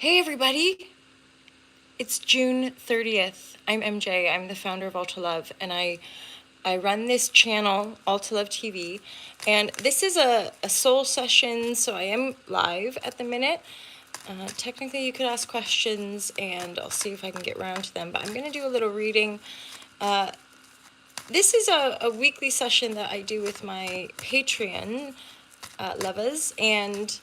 Hey everybody, it's June 30th. I'm MJ, I'm the founder of Alta Love, and I run this channel, Alta Love TV, and this is a soul session, so I am live at the minute. Technically you could ask questions and I'll see if I can get around to them, but I'm going to do a little reading. This is a weekly session that I do with my Patreon lovers, and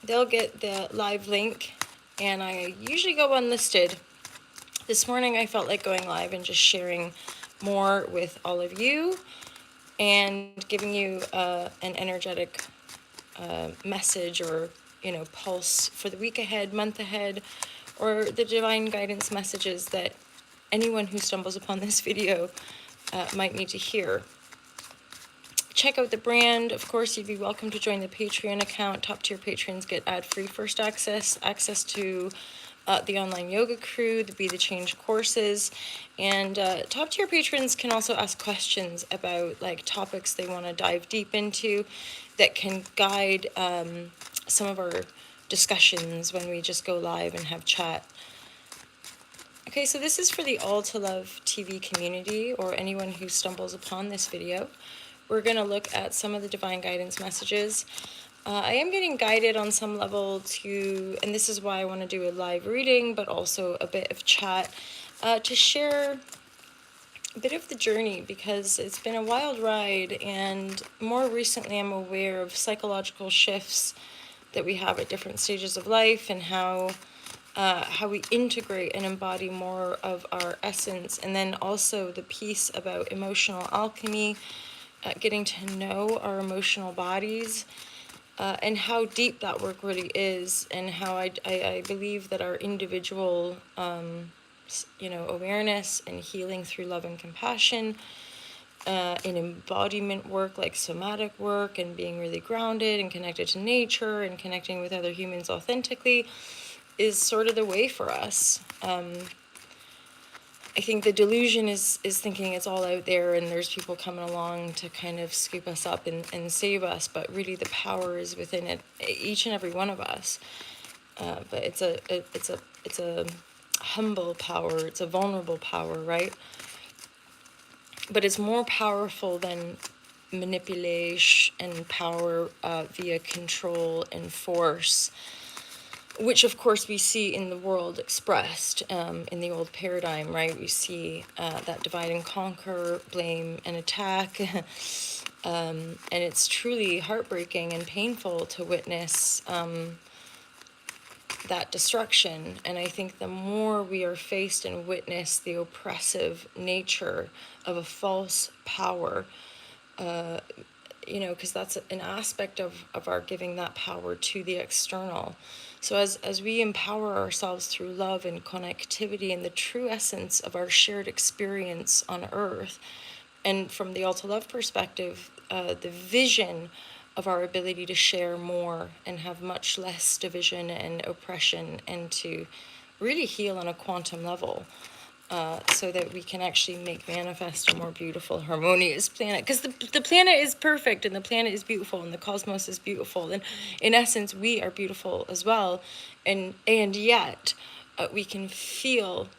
they'll get the live link, and I usually go unlisted. This morning I felt like going live and just sharing more with all of you and giving you an energetic message or, pulse for the week ahead, month ahead, or the divine guidance messages that anyone who stumbles upon this video might need to hear. Check out the brand. Of course, you'd be welcome to join the Patreon account. Top tier patrons get ad-free first access to the online yoga crew, the Be the Change courses, and top tier patrons can also ask questions about topics they want to dive deep into that can guide some of our discussions when we just go live and have chat. Okay, so this is for the Alta Love TV community or anyone who stumbles upon this video. We're going to look at some of the divine guidance messages. I am getting guided on some level to, and this is why I want to do a live reading, but also a bit of chat to share a bit of the journey, because it's been a wild ride, and more recently I'm aware of psychological shifts that we have at different stages of life, and how we integrate and embody more of our essence, and then also the piece about emotional alchemy, getting to know our emotional bodies, and how deep that work really is, and how I believe that our individual, awareness and healing through love and compassion, in embodiment work like somatic work and being really grounded and connected to nature and connecting with other humans authentically is sort of the way for us. I think the delusion is thinking it's all out there and there's people coming along to kind of scoop us up and save us, but really the power is within it, each and every one of us. But it's a humble power, it's a vulnerable power, right? But it's more powerful than manipulation and power via control and force, which of course we see in the world expressed in the old paradigm, right? We see that divide and conquer, blame and attack, and it's truly heartbreaking and painful to witness that destruction. And I think the more we are faced and witness the oppressive nature of a false power, because that's an aspect of our giving that power to the external. So as we empower ourselves through love and connectivity and the true essence of our shared experience on earth, and from the Alta Love perspective, the vision of our ability to share more and have much less division and oppression, and to really heal on a quantum level, so that we can actually make manifest a more beautiful, harmonious planet. Because the planet is perfect, and the planet is beautiful, and the cosmos is beautiful, and in essence we are beautiful as well, and yet we can feel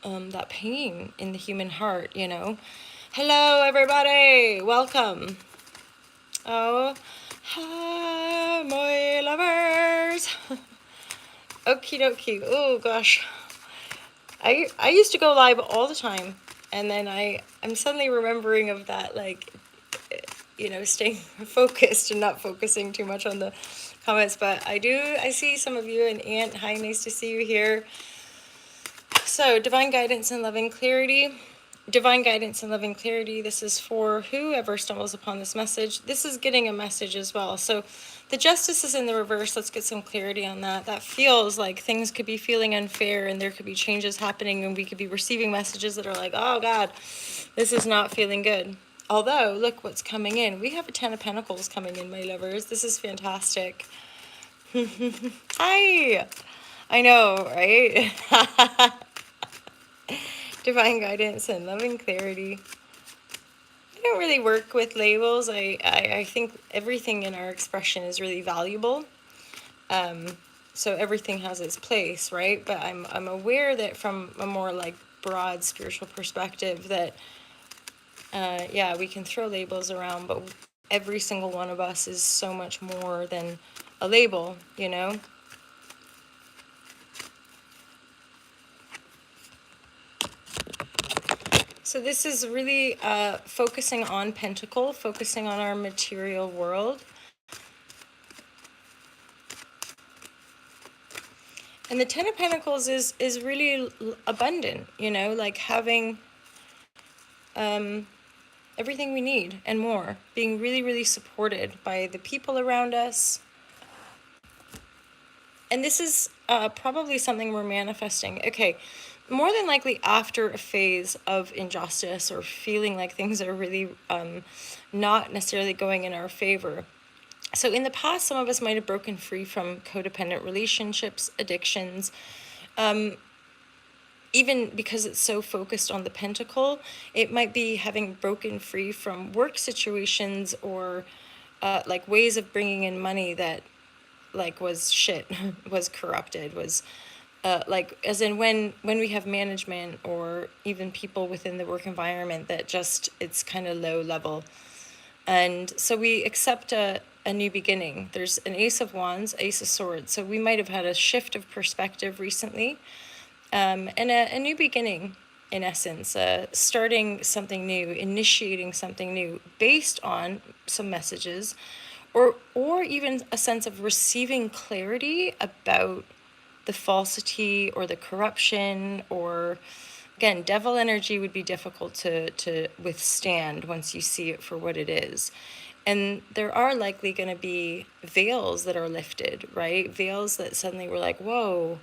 that pain in the human heart. Hello everybody, welcome. Oh, hi my lovers. Okie dokie. Oh gosh, I used to go live all the time, and then I'm suddenly remembering of that, staying focused and not focusing too much on the comments. But I see some of you, and Aunt, hi, nice to see you here. So divine guidance and loving clarity. Divine guidance and loving clarity. This is for whoever stumbles upon this message. This is getting a message as well. So the justice is in the reverse. Let's get some clarity on that. That feels like things could be feeling unfair, and there could be changes happening, and we could be receiving messages that are like, oh God, this is not feeling good. Although, look what's coming in. We have a 10 of Pentacles coming in, my lovers. This is fantastic. Hi. I know, right? Divine guidance and loving clarity. I don't really work with labels. I think everything in our expression is really valuable. So everything has its place, right? But I'm aware that from a more like broad spiritual perspective that yeah, we can throw labels around, but every single one of us is so much more than a label, you know? So this is really focusing on Pentacle, focusing on our material world. And the Ten of Pentacles is really abundant, you know, like having everything we need and more, being really, really supported by the people around us. And this is probably something we're manifesting. Okay, more than likely after a phase of injustice or feeling like things are really not necessarily going in our favor. So in the past, some of us might have broken free from codependent relationships, addictions, even because it's so focused on the pentacle, it might be having broken free from work situations or like ways of bringing in money that like was shit, was corrupted, was like as in when we have management or even people within the work environment that just it's kind of low level. And so we accept a new beginning. There's an Ace of Wands, Ace of Swords. So we might have had a shift of perspective recently, and a new beginning, in essence, starting something new, initiating something new based on some messages, or even a sense of receiving clarity about the falsity or the corruption, or again, devil energy would be difficult to withstand once you see it for what it is. And there are likely going to be veils that are lifted, right? Veils that suddenly were like, whoa,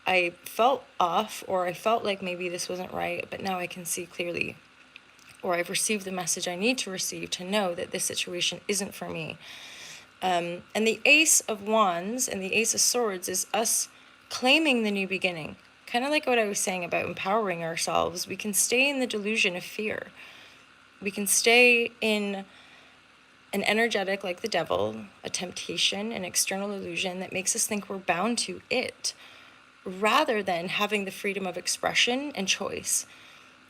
I felt off, or I felt like maybe this wasn't right, but now I can see clearly. Or I've received the message I need to receive to know that this situation isn't for me. And the Ace of Wands and the Ace of Swords is us claiming the new beginning. Kind of like what I was saying about empowering ourselves. We can stay in the delusion of fear. We can stay in an energetic like the devil, a temptation, an external illusion that makes us think we're bound to it, rather than having the freedom of expression and choice.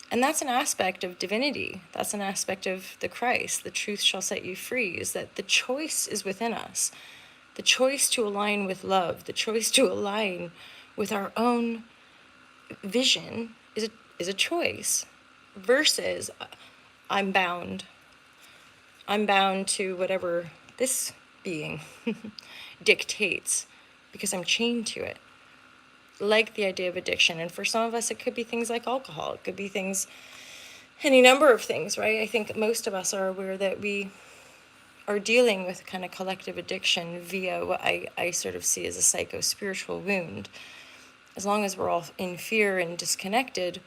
And that's an aspect of divinity. That's an aspect of the Christ. The truth shall set you free, is that the choice is within us. The choice to align with love, the choice to align with our own vision is a choice, versus I'm bound. I'm bound to whatever this being dictates because I'm chained to it. Like the idea of addiction. And for some of us, it could be things like alcohol. It could be things, any number of things, right? I think most of us are aware that we are dealing with kind of collective addiction via what I sort of see as a psycho-spiritual wound. As long as we're all in fear and disconnected,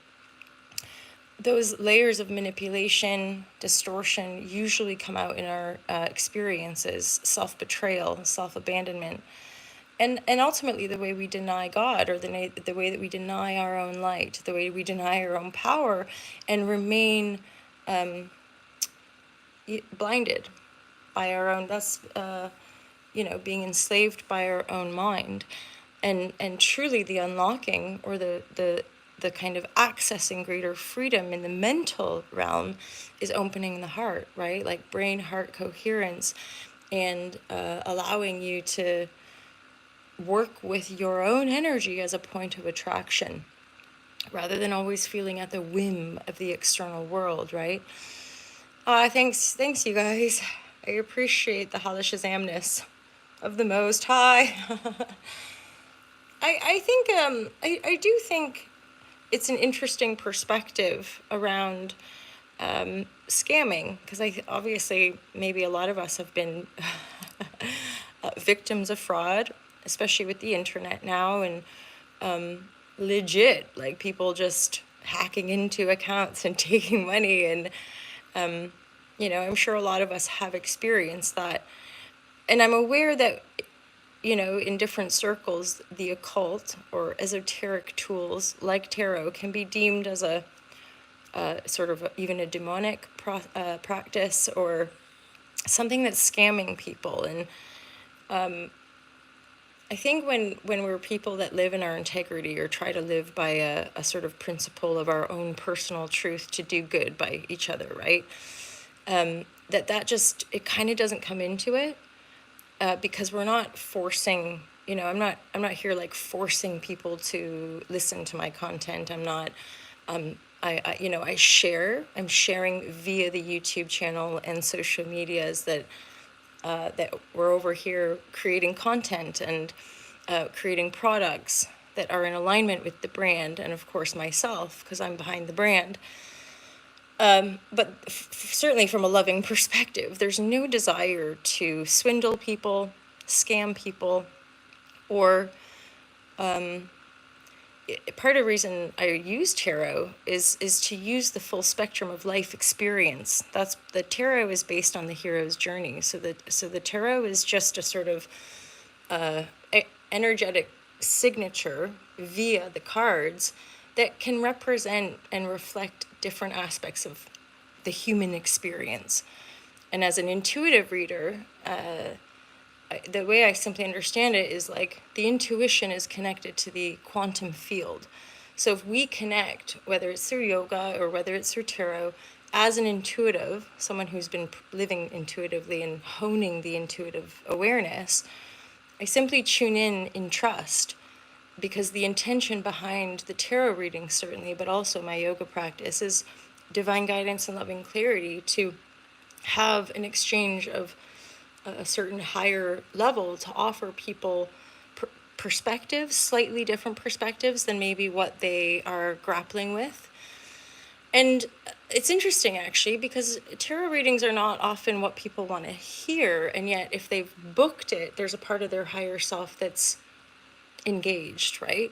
those layers of manipulation, distortion usually come out in our experiences, self-betrayal, self-abandonment, and ultimately the way we deny God, or the way that we deny our own light, the way we deny our own power and remain blinded by our own, that's, being enslaved by our own mind. And truly the unlocking, or the kind of accessing greater freedom in the mental realm, is opening the heart, right? Like brain heart coherence, and allowing you to work with your own energy as a point of attraction, rather than always feeling at the whim of the external world, right? Thanks you guys. I appreciate the Hala Shazamness of the Most High. I think I do think it's an interesting perspective around scamming, because obviously maybe a lot of us have been victims of fraud, especially with the internet now, and legit, like people just hacking into accounts and taking money. And I'm sure a lot of us have experienced that. And I'm aware that, in different circles, the occult or esoteric tools like tarot can be deemed as a sort of even a demonic practice, or something that's scamming people. And I think when we're people that live in our integrity or try to live by a sort of principle of our own personal truth to do good by each other, right? That just, it kind of doesn't come into it, because we're not forcing, I'm not here like forcing people to listen to my content. I'm not, I'm sharing via the YouTube channel and social medias that we're over here creating content and creating products that are in alignment with the brand, and of course myself, because I'm behind the brand. But certainly from a loving perspective, there's no desire to swindle people, scam people, or part of the reason I use tarot is to use the full spectrum of life experience. That's, the tarot is based on the hero's journey. So the tarot is just a sort of energetic signature via the cards that can represent and reflect different aspects of the human experience. And as an intuitive reader, the way I simply understand it is like the intuition is connected to the quantum field. So if we connect, whether it's through yoga or whether it's through tarot, as an intuitive, someone who's been living intuitively and honing the intuitive awareness, I simply tune in trust, because the intention behind the tarot reading, certainly, but also my yoga practice, is divine guidance and loving clarity, to have an exchange of a certain higher level to offer people perspectives, slightly different perspectives than maybe what they are grappling with. And it's interesting, actually, because tarot readings are not often what people want to hear, and yet if they've booked it, there's a part of their higher self that's engaged, right?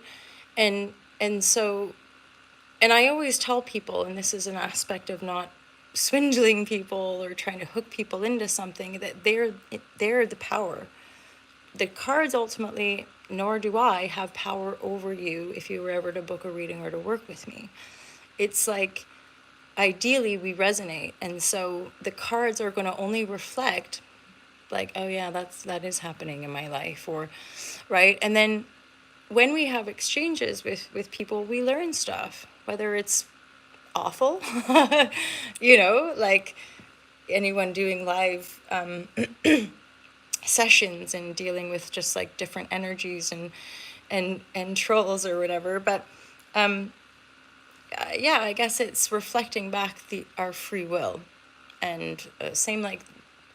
And I always tell people, and this is an aspect of not swindling people or trying to hook people into something, that they're the power. The cards ultimately, nor do I, have power over you if you were ever to book a reading or to work with me. It's like, ideally we resonate, and so the cards are going to only reflect like, oh yeah, that is happening in my life, or right. And then when we have exchanges with people, we learn stuff, whether it's awful, like anyone doing live sessions and dealing with just like different energies and trolls or whatever. But yeah, I guess it's reflecting back our free will, and same like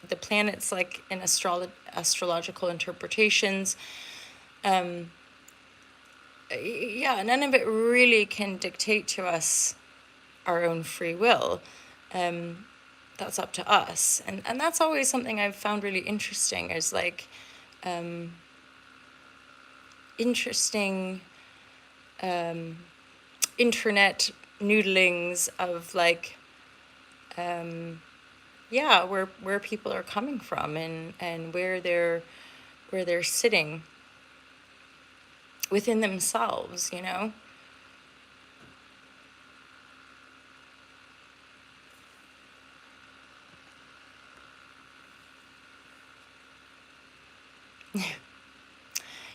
the planets, like in astrological interpretations. Yeah, none of it really can dictate to us our own free will. That's up to us, and that's always something I've found really interesting, is like interesting internet noodlings of like yeah, where people are coming from, and where they're sitting within themselves,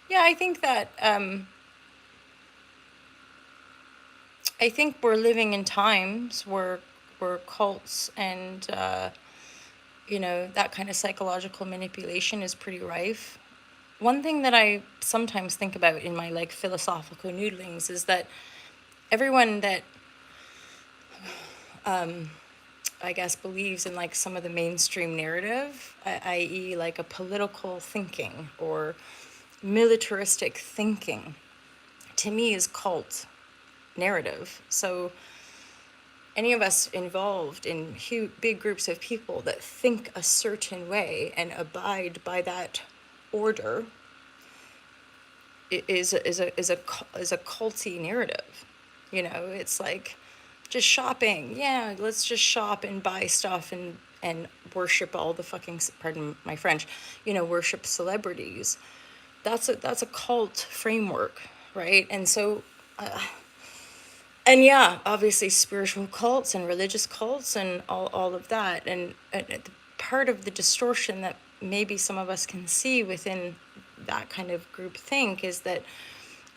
Yeah, I think that I think we're living in times where cults and that kind of psychological manipulation is pretty rife. One thing that I sometimes think about in my like philosophical noodlings is that everyone that I guess believes in like some of the mainstream narrative, i.e. like a political thinking or militaristic thinking, to me is cult narrative. So any of us involved in big groups of people that think a certain way and abide by that order is a culty narrative. It's like just shopping. Yeah, let's just shop and buy stuff and worship all the fucking, pardon my French, worship celebrities. That's a cult framework, right? And so and yeah, obviously spiritual cults and religious cults and all of that. And part of the distortion that maybe some of us can see within that kind of group think is that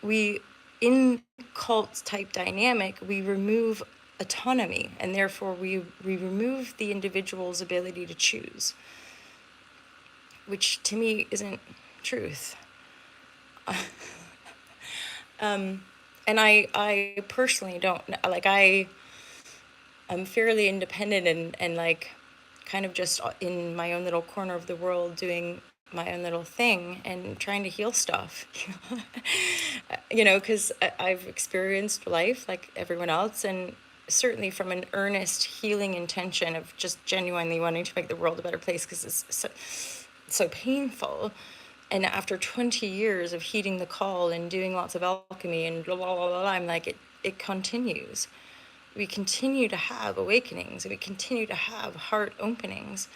we, in cult type dynamic, we remove autonomy, and therefore we remove the individual's ability to choose, which to me isn't truth. And I personally don't, like, I'm fairly independent and like kind of just in my own little corner of the world doing my own little thing and trying to heal stuff. Because I've experienced life like everyone else, and certainly from an earnest healing intention of just genuinely wanting to make the world a better place, because it's so painful. And after 20 years of heeding the call and doing lots of alchemy and blah, blah, blah, blah, I'm like, it continues. We continue to have awakenings, we continue to have heart openings,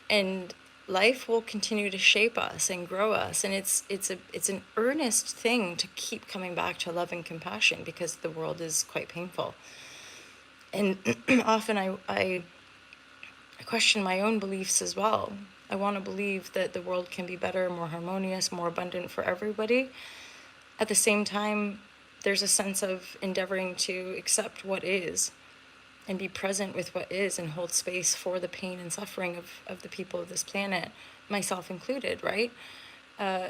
and life will continue to shape us and grow us. And it's an earnest thing to keep coming back to love and compassion, because the world is quite painful. And often I question my own beliefs as well. I want to believe that the world can be better, more harmonious, more abundant for everybody. At the same time, there's a sense of endeavoring to accept what is and be present with what is and hold space for the pain and suffering of the people of this planet, myself included, right?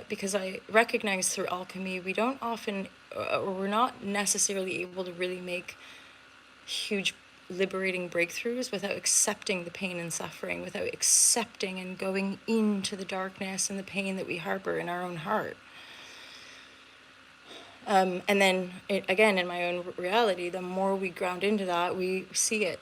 Because I recognize through alchemy, we don't often, or we're not necessarily able to really make huge liberating breakthroughs without accepting the pain and suffering, without accepting and going into the darkness and the pain that we harbor in our own heart. And then, again, in my own reality, the more we ground into that, we see it.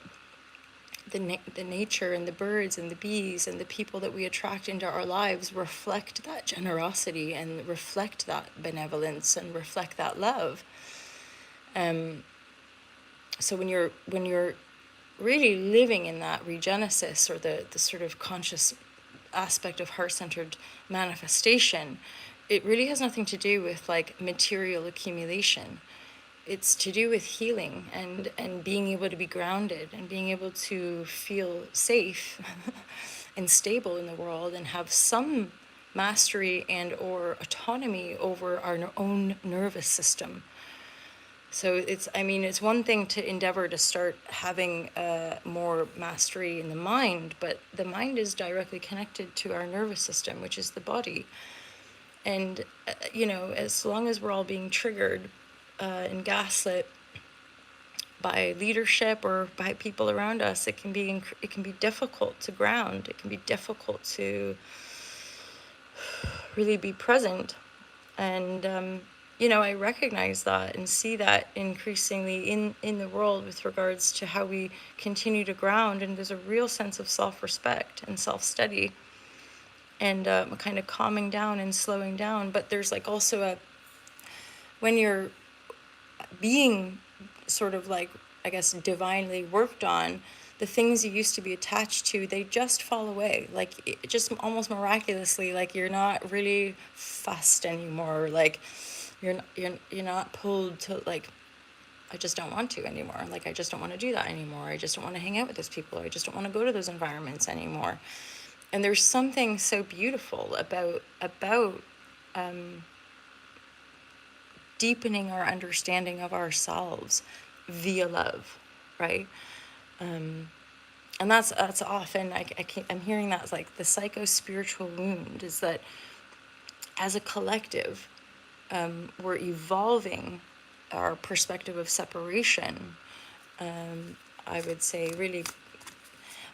The nature and the birds and the bees and the people that we attract into our lives reflect that generosity and reflect that benevolence and reflect that love. So when you're really living in that regenesis, or the sort of conscious aspect of heart-centered manifestation, it really has nothing to do with like material accumulation. It's to do with healing and being able to be grounded and being able to feel safe and stable in the world and have some mastery and or autonomy over our own nervous system. So it's one thing to endeavor to start having more mastery in the mind, but the mind is directly connected to our nervous system, which is the body. And, as long as we're all being triggered and gaslit by leadership or by people around us, it can be difficult to ground. It can be difficult to really be present. And, I recognize that and see that increasingly in the world with regards to how we continue to ground. And there's a real sense of self-respect and self-study and a kind of calming down and slowing down. But there's like also when you're being sort of like, I guess, divinely worked on, the things you used to be attached to, they just fall away. Like it just almost miraculously, like you're not really fussed anymore. Like you're not pulled to like, I just don't want to anymore. Like I just don't want to do that anymore. I just don't want to hang out with those people. I just don't want to go to those environments anymore. And there's something so beautiful about deepening our understanding of ourselves via love, right? And that's often I'm hearing that as like the psycho-spiritual wound, is that as a collective, we're evolving our perspective of separation. I would say really.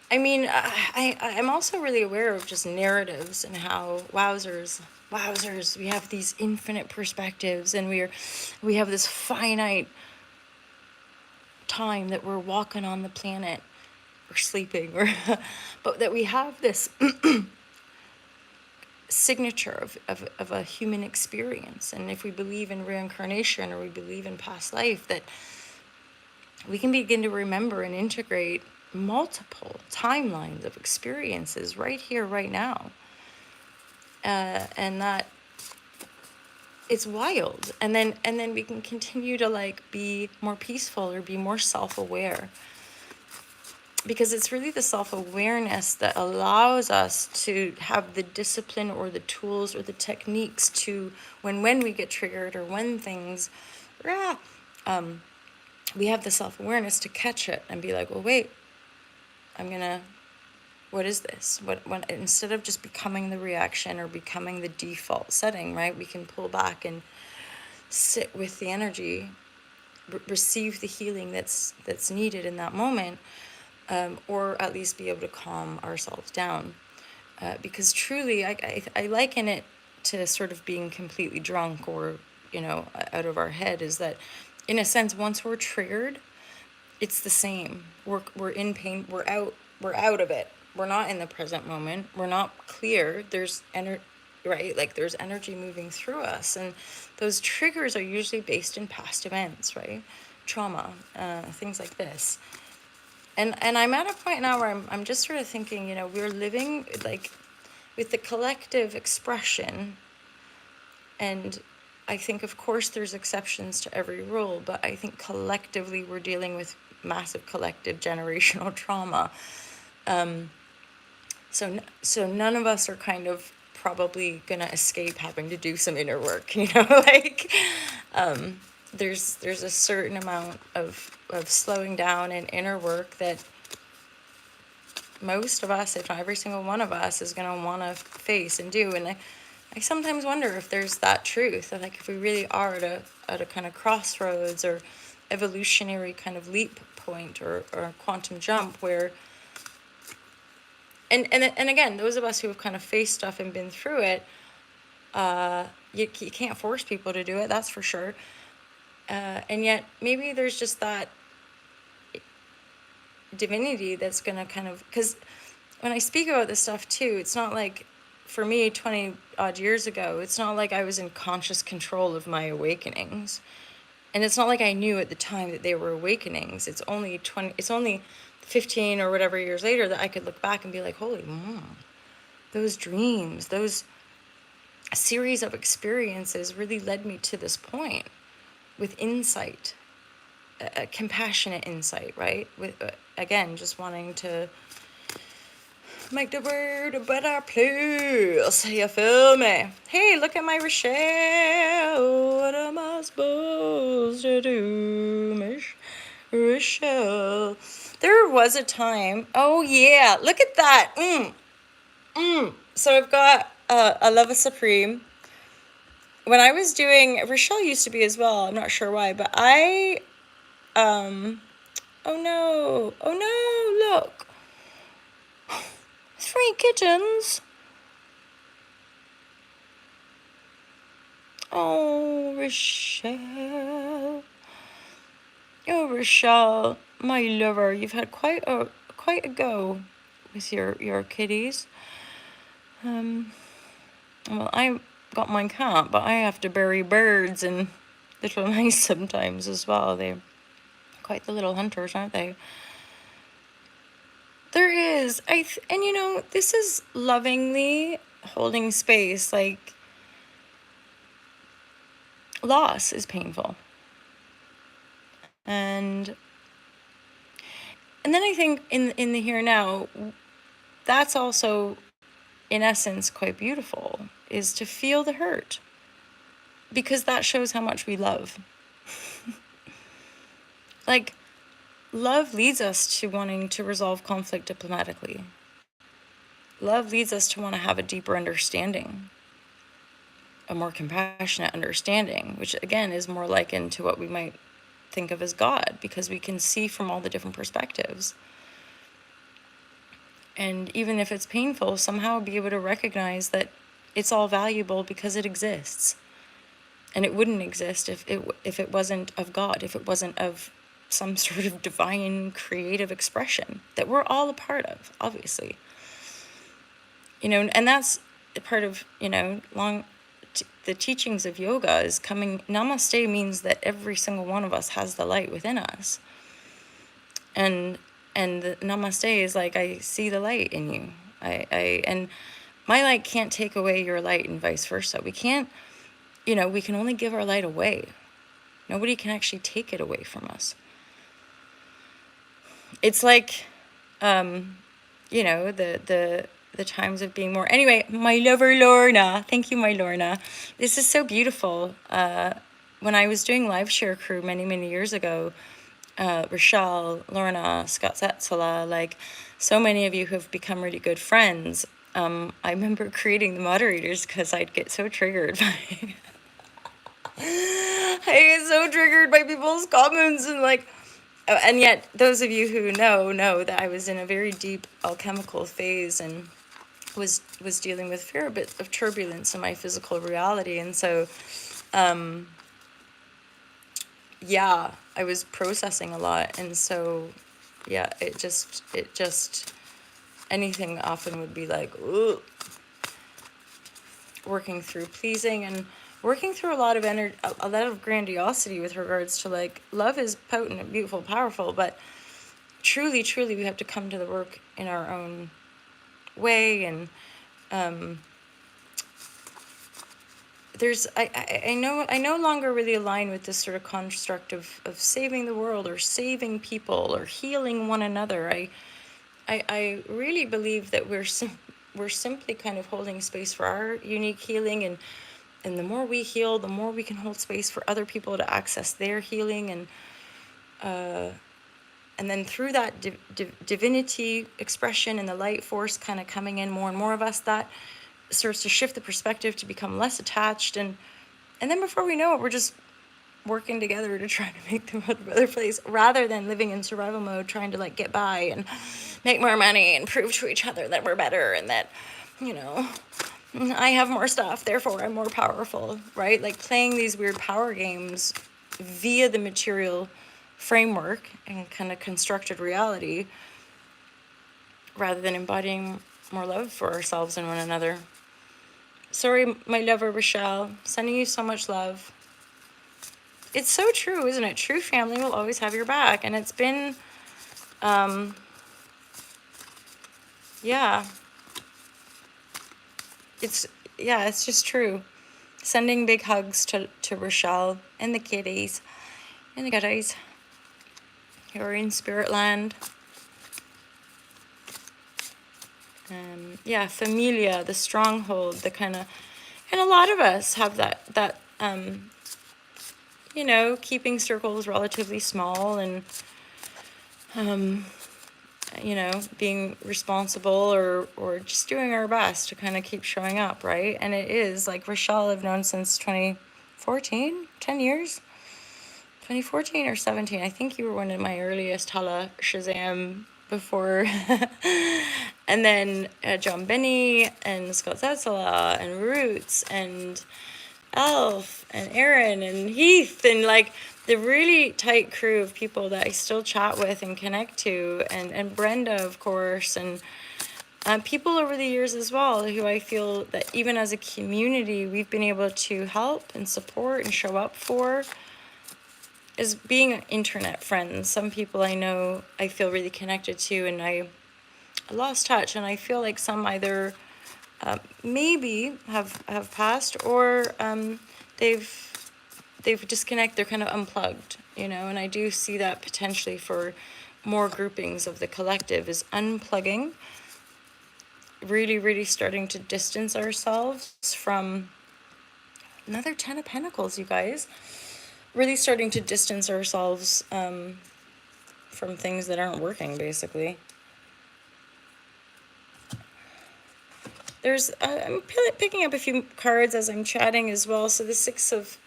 I mean, I'm also really aware of just narratives and how wowzers, we have these infinite perspectives, and we have this finite time that we're walking on the planet, or sleeping, but that we have this signature of a human experience. And if we believe in reincarnation or we believe in past life, that we can begin to remember and integrate multiple timelines of experiences right here, right now. And that it's wild. And then we can continue to like be more peaceful or be more self-aware. because it's really the self-awareness that allows us to have the discipline or the tools or the techniques to, when we get triggered or when things, we have the self-awareness to catch it and be like, well, wait, what is this? What instead of just becoming the reaction or becoming the default setting, right? We can pull back and sit with the energy, receive the healing that's needed in that moment, or at least be able to calm ourselves down. Because truly, I liken it to sort of being completely drunk or, out of our head, is that, in a sense, once we're triggered, it's the same. We're in pain. We're out of it. We're not in the present moment. We're not clear. There's right? Like there's energy moving through us, and those triggers are usually based in past events, right? Trauma, things like this. And I'm at a point now where I'm just sort of thinking, we're living like with the collective expression, and I think, of course, there's exceptions to every rule, but I think collectively we're dealing with massive collective generational trauma. So none of us are kind of probably gonna escape having to do some inner work, like there's a certain amount of slowing down and inner work that most of us, if not every single one of us, is gonna want to face and do. And I sometimes wonder if there's that truth, that like if we really are at a kind of crossroads or evolutionary kind of leap point or quantum jump where, and again, those of us who have kind of faced stuff and been through it, you can't force people to do it, that's for sure. And yet maybe there's just that divinity that's going to kind of, because when I speak about this stuff too, it's not like, for me 20 odd years ago, it's not like I was in conscious control of my awakenings, and it's not like I knew at the time that they were awakenings. It's only 15 or whatever years later that I could look back and be like, holy mom, those dreams, those series of experiences really led me to this point with insight, a compassionate insight, right? With again, just wanting to make the world a better place. You feel me? Hey, look at my Rochelle. What am I supposed to do, Miss Rochelle? There was a time. Oh yeah, look at that. So I've got a Love Supreme. When I was doing, Rochelle used to be as well. I'm not sure why, but oh no, look. 3 kittens. Oh, Rochelle. Oh, Rochelle, my lover, you've had quite a go with your kitties. Well, I got my cat, but I have to bury birds and little mice sometimes as well. They're quite the little hunters, aren't they? There is. And this is lovingly holding space. Like, loss is painful. And then I think in the here now, that's also, in essence, quite beautiful, is to feel the hurt. Because that shows how much we love. Like, love leads us to wanting to resolve conflict diplomatically. Love leads us to want to have a deeper understanding, a more compassionate understanding, which again is more likened to what we might think of as God, because we can see from all the different perspectives. And even if it's painful, somehow be able to recognize that it's all valuable because it exists. And it wouldn't exist if it wasn't of God, if it wasn't of some sort of divine creative expression that we're all a part of, obviously. And that's part of, the teachings of yoga is coming. Namaste means that every single one of us has the light within us. And the namaste is like, I see the light in you. And my light can't take away your light and vice versa. We can't, we can only give our light away. Nobody can actually take it away from us. It's like you know, the times of being more. Anyway, my lover Lorna, thank you, my Lorna. This is so beautiful. When I was doing Live Share Crew many years ago, Rochelle, Lorna, Scott Zetzela, like so many of you who have become really good friends. I remember creating the moderators because I'd get so triggered by I get so triggered by people's comments and like, and yet those of you who know that I was in a very deep alchemical phase and was dealing with fear, a bit of turbulence in my physical reality. And so yeah, I was processing a lot. And so yeah, it just anything often would be like, ooh, working through pleasing and working through a lot of energy, a lot of grandiosity with regards to like, love is potent and beautiful, powerful, but truly we have to come to the work in our own way. And there's I no longer really align with this sort of construct of saving the world or saving people or healing one another. I really believe that we're simply kind of holding space for our unique healing, and the more we heal, the more we can hold space for other people to access their healing. And then through that divinity expression and the light force kind of coming in, more and more of us, that starts to shift the perspective to become less attached. And then before we know it, we're just working together to try to make the world a better place, rather than living in survival mode, trying to like get by and make more money and prove to each other that we're better and that, you know, I have more stuff, therefore I'm more powerful, right? Like playing these weird power games via the material framework and kind of constructed reality, rather than embodying more love for ourselves and one another. Sorry, my lover Rochelle, sending you so much love. It's so true, isn't it? True family will always have your back. And it's been, yeah, it's just true. Sending big hugs to Rochelle and the kitties and the gutties who are in spirit land. Yeah, familia, the stronghold, the kind of, and a lot of us have that you know, keeping circles relatively small and, you know, being responsible or just doing our best to kind of keep showing up, right? And it is, like Rochelle, I've known since 2014, 10 years, 2014 or 17. I think you were one of my earliest Hala Shazam before. And then John Benny and Scott Zetzela and Roots and Elf and Aaron and Heath, and like the really tight crew of people that I still chat with and connect to, and Brenda, of course, and people over the years as well, who I feel that even as a community we've been able to help and support and show up for, as being internet friends. Some people I know I feel really connected to, and I lost touch, and I feel like some either maybe have passed, or they've disconnected, they're kind of unplugged, you know. And I do see that potentially for more groupings of the collective, is unplugging, really starting to distance ourselves from another 10 of Pentacles, you guys. Really starting to distance ourselves from things that aren't working, basically. There's, I'm picking up a few cards as I'm chatting as well. So the Six of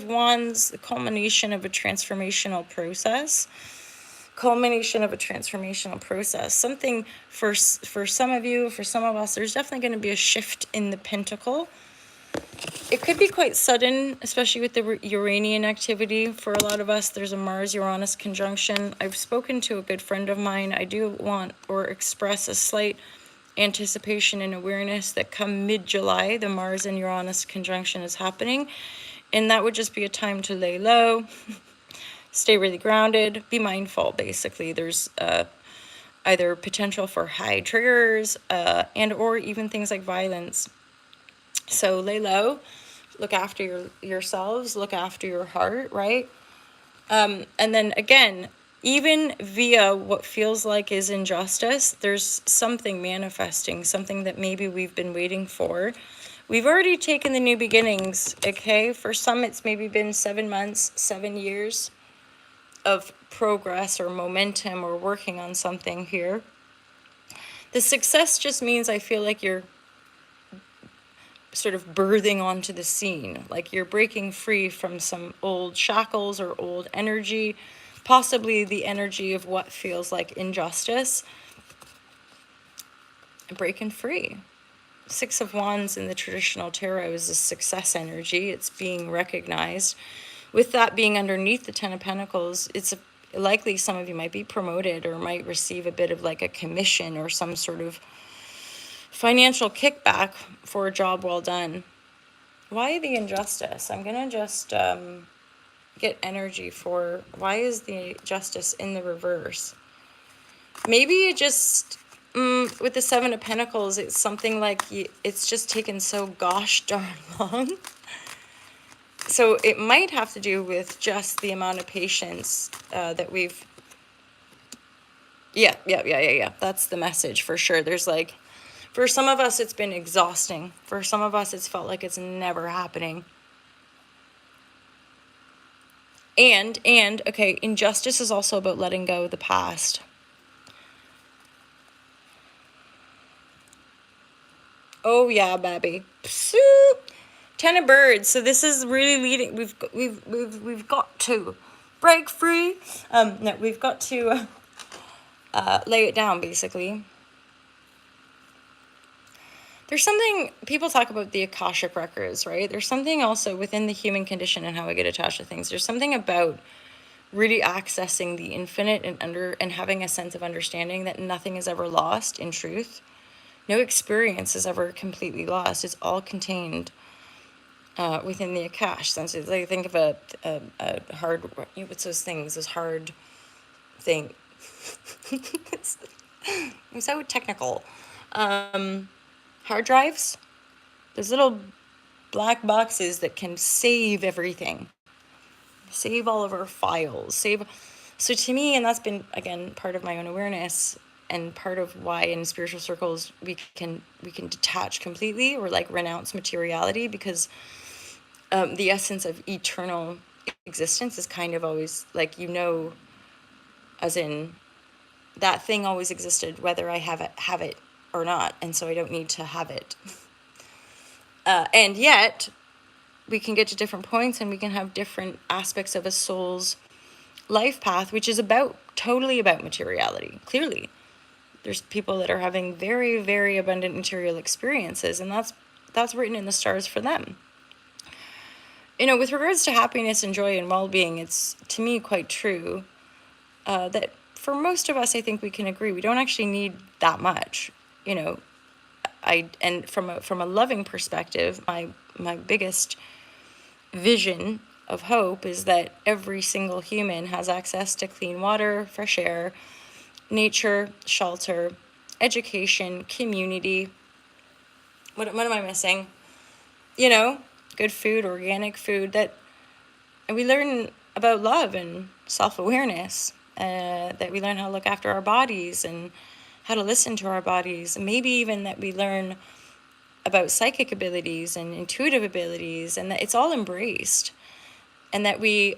Wands, the culmination of a transformational process. Something for some of you, for some of us, there's definitely going to be a shift in the pentacle. It could be quite sudden, especially with the Uranian activity. For a lot of us, there's a Mars-Uranus conjunction. I've spoken to a good friend of mine. I do want or express a slight anticipation and awareness that come mid-July, the Mars and Uranus conjunction is happening. And that would just be a time to lay low, stay really grounded, be mindful, basically. There's either potential for high triggers and or even things like violence. So lay low, look after yourselves, look after your heart, right? And then again, even via what feels like is injustice, there's something manifesting, something that maybe we've been waiting for. We've already taken the new beginnings, okay? For some, it's maybe been 7 months, 7 years of progress or momentum or working on something here. The success just means I feel like you're sort of birthing onto the scene, like you're breaking free from some old shackles or old energy, possibly the energy of what feels like injustice, and breaking free. Six of Wands in the traditional tarot is a success energy. It's being recognized. With that being underneath the Ten of Pentacles, it's likely some of you might be promoted or might receive a bit of like a commission or some sort of financial kickback for a job well done. Why the injustice? I'm going to just get energy for why is the justice in the reverse? Maybe it just, with the Seven of Pentacles, it's something like it's just taken so gosh darn long. So it might have to do with just the amount of patience that we've... Yeah. That's the message for sure. There's like, for some of us, it's been exhausting. For some of us, it's felt like it's never happening. And, okay, injustice is also about letting go of the past. Oh yeah, baby. Soup. Ten of Birds. So this is really leading. We've got to break free. No, we've got to lay it down, basically. There's something, people talk about the Akashic records, right? There's something also within the human condition and how we get attached to things. There's something about really accessing the infinite and having a sense of understanding that nothing is ever lost in truth. No experience is ever completely lost. It's all contained within the Akash sense. It's like, think of a hard, what's those things? Those hard thing. I'm so technical. Hard drives. Those little black boxes that can save everything. Save all of our files. So to me, and that's been, again, part of my own awareness and part of why in spiritual circles we can detach completely or like renounce materiality, because the essence of eternal existence is kind of always like, as in that thing always existed whether I have it or not, and so I don't need to have it. And yet we can get to different points and we can have different aspects of a soul's life path, which is totally about materiality. Clearly there's people that are having very, very abundant material experiences, and that's written in the stars for them. With regards to happiness and joy and well-being, it's, to me, quite true that for most of us, I think we can agree, we don't actually need that much. And from a loving perspective, my biggest vision of hope is that every single human has access to clean water, fresh air, nature, shelter, education, community. What am I missing? Good food, organic food, and we learn about love and self-awareness, that we learn how to look after our bodies and how to listen to our bodies. Maybe even that we learn about psychic abilities and intuitive abilities, and that it's all embraced, and that the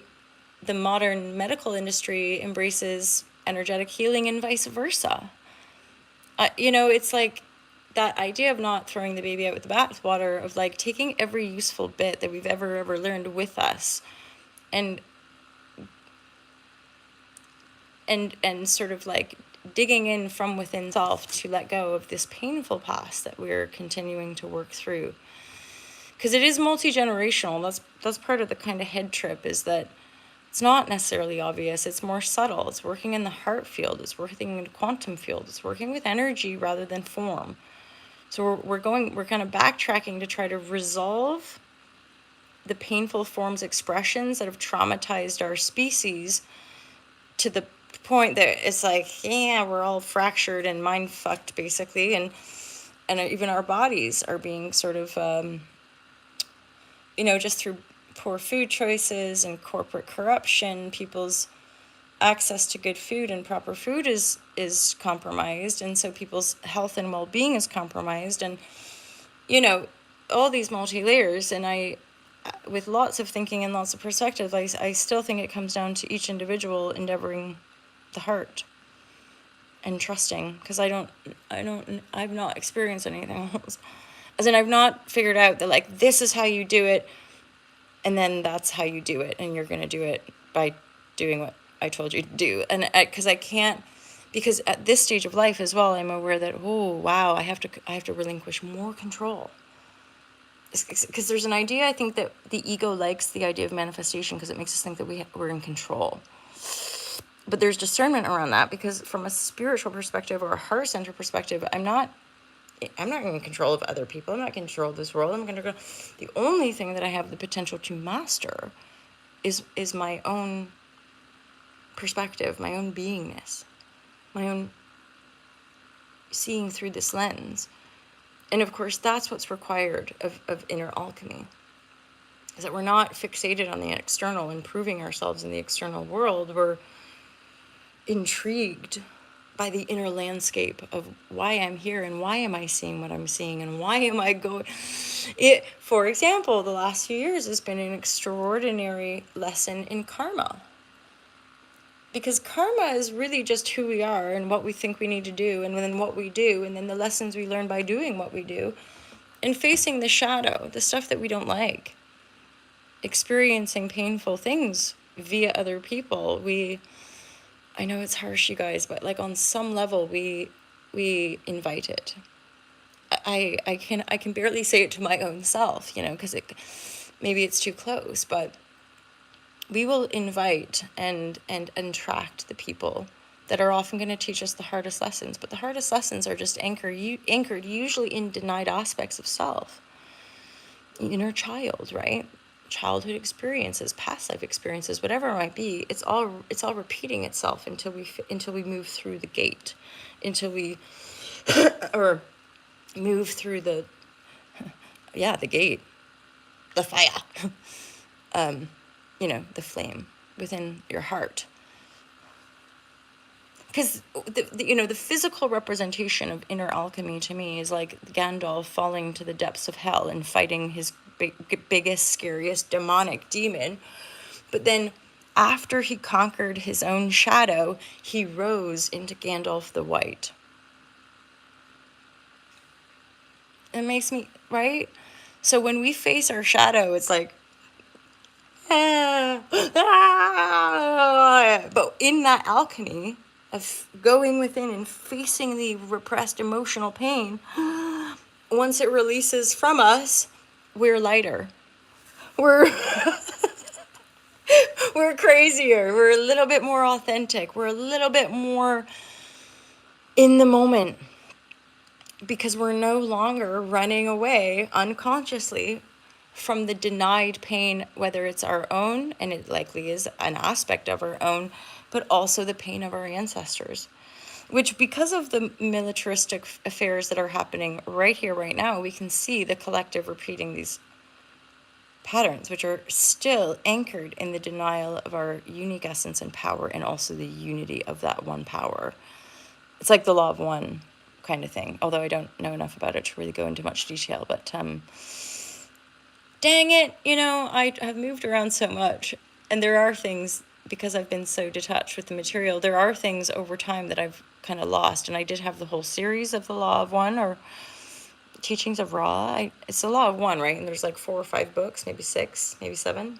modern medical industry embraces energetic healing and vice versa. It's like that idea of not throwing the baby out with the bathwater, of like taking every useful bit that we've ever learned with us and sort of like digging in from within self to let go of this painful past that we're continuing to work through. Because it is multi-generational. That's part of the kind of head trip, is that it's not necessarily obvious. It's more subtle. It's working in the heart field. It's working in the quantum field. It's working with energy rather than form. So we're kind of backtracking to try to resolve the painful forms, expressions that have traumatized our species to the point that it's like, yeah, we're all fractured and mind fucked, basically. And even our bodies are being sort of, just through poor food choices and corporate corruption, people's access to good food and proper food is compromised, and so people's health and well-being is compromised, and all these multi-layers. And I, with lots of thinking and lots of perspective, I still think it comes down to each individual endeavoring the heart and trusting, because I've not experienced anything else. As in, I've not figured out that, like, this is how you do it, and then that's how you do it, and you're going to do it by doing what I told you to do. And because I can't, because at this stage of life as well, I'm aware that, oh wow, I have to relinquish more control. Because there's an idea, I think, that the ego likes the idea of manifestation because it makes us think that we're in control. But there's discernment around that, because from a spiritual perspective or a heart center perspective, I'm not in control of other people. I'm not in control of this world. The only thing that I have the potential to master is my own perspective, my own beingness, my own seeing through this lens. And of course, that's what's required of inner alchemy, is that we're not fixated on the external and proving ourselves in the external world. We're intrigued by the inner landscape of why I'm here, and why am I seeing what I'm seeing, and why am I going. For example, the last few years has been an extraordinary lesson in karma. Because karma is really just who we are and what we think we need to do, and then what we do, and then the lessons we learn by doing what we do, and facing the shadow, the stuff that we don't like, experiencing painful things via other people. I know it's harsh, you guys, but like on some level, we invite it. I can barely say it to my own self, because maybe it's too close, but we will invite and attract the people that are often going to teach us the hardest lessons. But the hardest lessons are just anchored usually in denied aspects of self. Inner child, right? Childhood experiences, past life experiences, whatever it might be. It's all repeating itself until we move through the gate, until we or move through the gate, the fire. The flame within your heart. Because the physical representation of inner alchemy to me is like Gandalf falling to the depths of hell and fighting his biggest, scariest demonic demon. But then after he conquered his own shadow, he rose into Gandalf the White. It makes me, right? So when we face our shadow, it's like, but in that alchemy of going within and facing the repressed emotional pain, once it releases from us, we're lighter. We're we're crazier. We're a little bit more authentic. We're a little bit more in the moment, because we're no longer running away unconsciously from the denied pain, whether it's our own, and it likely is an aspect of our own, but also the pain of our ancestors, which, because of the militaristic affairs that are happening right here, right now, we can see the collective repeating these patterns, which are still anchored in the denial of our unique essence and power, and also the unity of that one power. It's like the law of one kind of thing, although I don't know enough about it to really go into much detail, but dang it, I have moved around so much, and there are things, because I've been so detached with the material, there are things over time that I've kind of lost. And I did have the whole series of the Law of One, or Teachings of Ra. It's the Law of One, right? And there's like 4 or 5 books, maybe 6, maybe 7.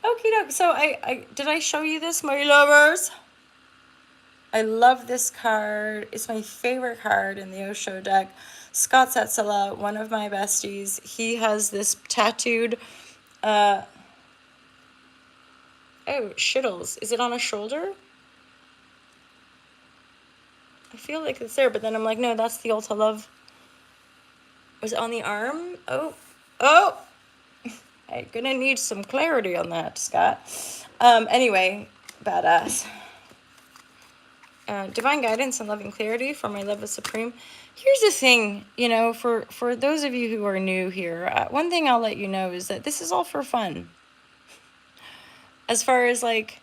Okie doke. So did I show you this, my lovers? I love this card. It's my favorite card in the Osho deck. Scott Setzela, one of my besties, he has this tattooed, oh, shittles. Is it on a shoulder? I feel like it's there, but then I'm like, no, that's the Ulta Love. Was it on the arm? Oh, I'm gonna need some clarity on that, Scott. Anyway, badass. Divine guidance and loving clarity for my love of Supreme. Here's the thing, for those of you who are new here, one thing I'll let you know is that this is all for fun. As far as like,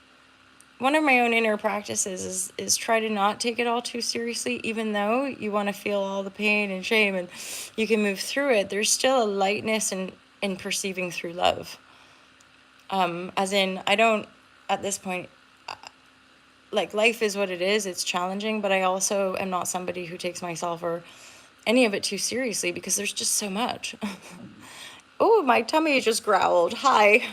one of my own inner practices is try to not take it all too seriously, even though you want to feel all the pain and shame and you can move through it. There's still a lightness in perceiving through love. As in, I don't, at this point, like, life is what it is. It's challenging, but I also am not somebody who takes myself or any of it too seriously because there's just so much. Oh, my tummy just growled. Hi.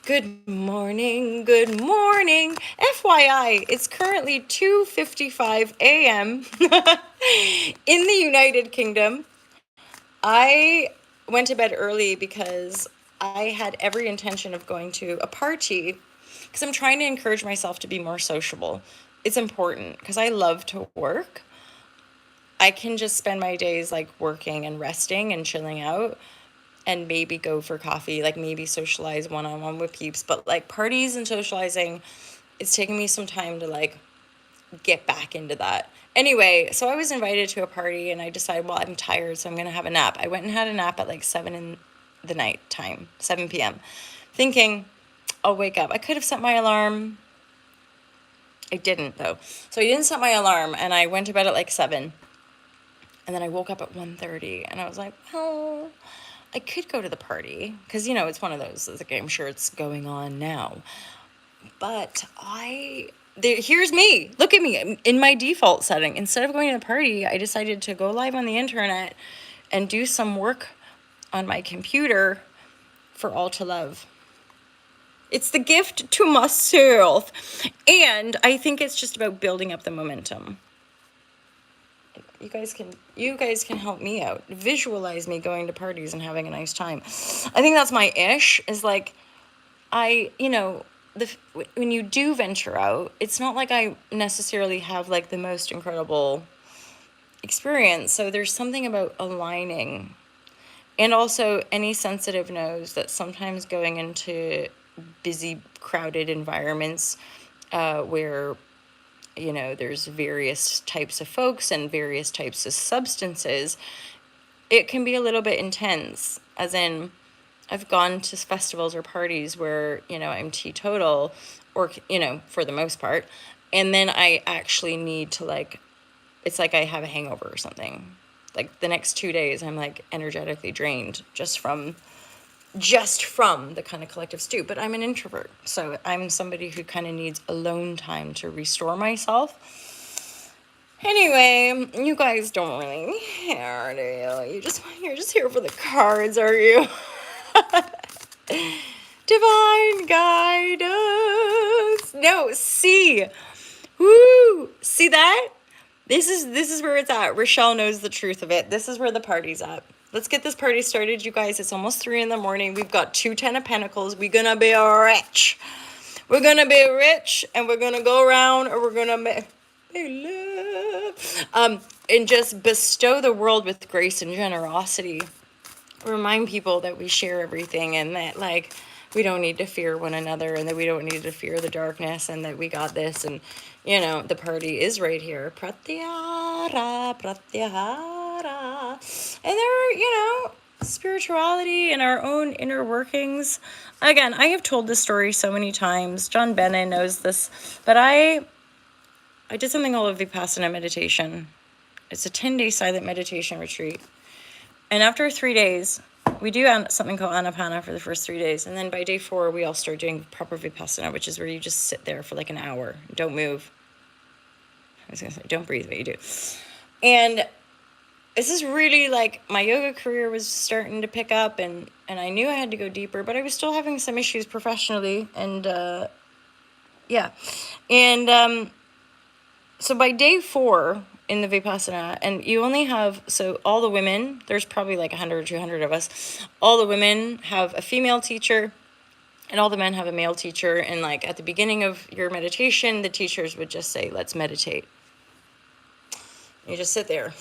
Good morning. Good morning. FYI, it's currently 2:55 a.m. in the United Kingdom. I went to bed early because I had every intention of going to a party because I'm trying to encourage myself to be more sociable. It's important because I love to work. I can just spend my days like working and resting and chilling out and maybe go for coffee, like maybe socialize one-on-one with peeps. But like parties and socializing, it's taken me some time to like get back into that. Anyway, so I was invited to a party and I decided, well, I'm tired, so I'm going to have a nap. I went and had a nap at like 7 in the night time, 7 p.m., thinking I'll wake up. I could have set my alarm. I didn't, though. So I didn't set my alarm, and I went to bed at like 7. And then I woke up at 1:30, and I was like, well, I could go to the party. Because, you know, it's one of those, like, I'm sure it's going on now. But here's me. Look at me in my default setting. Instead of going to the party, I decided to go live on the internet and do some work on my computer for all to love. It's the gift to myself. And I think it's just about building up the momentum. You guys can help me out. Visualize me going to parties and having a nice time. I think that's my ish, is like, when you do venture out, it's not like I necessarily have like the most incredible experience. So there's something about aligning. And also, any sensitive knows that sometimes going into busy, crowded environments where, you know, there's various types of folks and various types of substances, it can be a little bit intense. As in, I've gone to festivals or parties where, you know, I'm teetotal, or, you know, for the most part, and then I actually need to, like, it's like I have a hangover or something. Like, the next 2 days, I'm, like, energetically drained just from the kind of collective stew. But I'm an introvert, so I'm somebody who kind of needs alone time to restore myself. Anyway, you guys don't really care, do you? You're just here for the cards, are you? Divine guidance. No, see. Woo! See that? This is where it's at. Rochelle knows the truth of it. This is where the party's at. Let's get this party started, you guys. It's almost 3 in the morning. We've got 2 10 of Pentacles. We're gonna be rich. We're gonna be rich, and we're gonna go around, and we're gonna make love. And just bestow the world with grace and generosity. Remind people that we share everything, and that, like, we don't need to fear one another, and that we don't need to fear the darkness, and that we got this. And, you know, the party is right here. Pratyahara, pratyahara. And there, you know, spirituality and our own inner workings. Again, I have told this story so many times. John Bennett knows this, but I did something called a Vipassana meditation. It's a 10-day silent meditation retreat. And after 3 days, we do something called Anapana for the first 3 days. And then by day 4, we all start doing proper Vipassana, which is where you just sit there for like an hour. Don't move. I was going to say, don't breathe, but you do. And this is really like, my yoga career was starting to pick up, and I knew I had to go deeper, but I was still having some issues professionally. And yeah. And so by day 4 in the Vipassana, and you only have, so all the women, there's probably like 100 or 200 of us, all the women have a female teacher, and all the men have a male teacher. And like at the beginning of your meditation, the teachers would just say, let's meditate. You just sit there